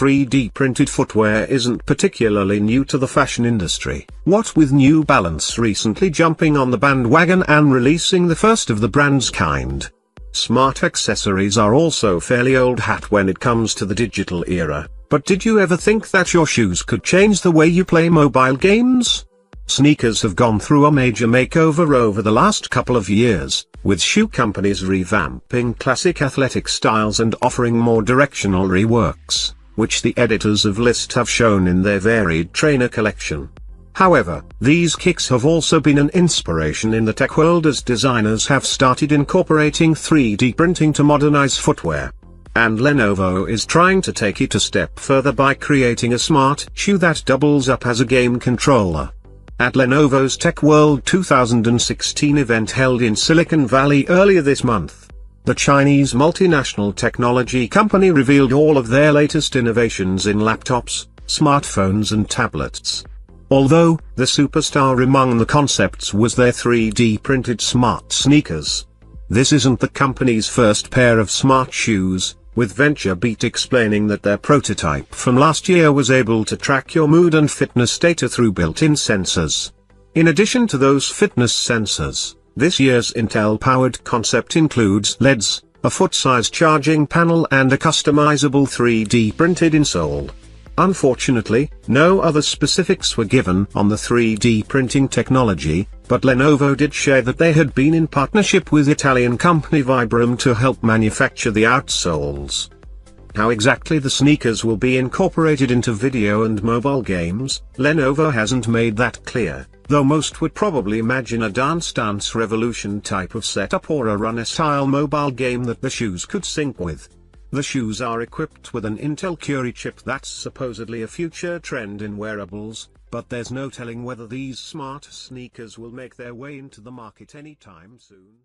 3D printed footwear isn't particularly new to the fashion industry. What with New Balance recently jumping on the bandwagon and releasing the first of the brand's kind. Smart accessories are also fairly old hat when it comes to the digital era, but did you ever think that your shoes could change the way you play mobile games? Sneakers have gone through a major makeover over the last couple of years, with shoe companies revamping classic athletic styles and offering more directional reworks, which the editors of Lyst have shown in their varied trainer collection. However, these kicks have also been an inspiration in the tech world as designers have started incorporating 3D printing to modernize footwear. And Lenovo is trying to take it a step further by creating a smart shoe that doubles up as a game controller. At Lenovo's Tech World 2016 event held in Silicon Valley earlier this month, the Chinese multinational technology company revealed all of their latest innovations in laptops, smartphones and tablets. Although, the superstar among the concepts was their 3D printed smart sneakers. This isn't the company's first pair of smart shoes, with VentureBeat explaining that their prototype from last year was able to track your mood and fitness data through built-in sensors. In addition to those fitness sensors, this year's Intel-powered concept includes LEDs, a foot-size charging panel and a customizable 3D printed insole. Unfortunately, no other specifics were given on the 3D printing technology, but Lenovo did share that they had been in partnership with Italian company Vibram to help manufacture the outsoles. How exactly the sneakers will be incorporated into video and mobile games, Lenovo hasn't made that clear, though most would probably imagine a Dance Dance Revolution type of setup or a runner-style mobile game that the shoes could sync with. The shoes are equipped with an Intel Curie chip that's supposedly a future trend in wearables, but there's no telling whether these smart sneakers will make their way into the market anytime soon.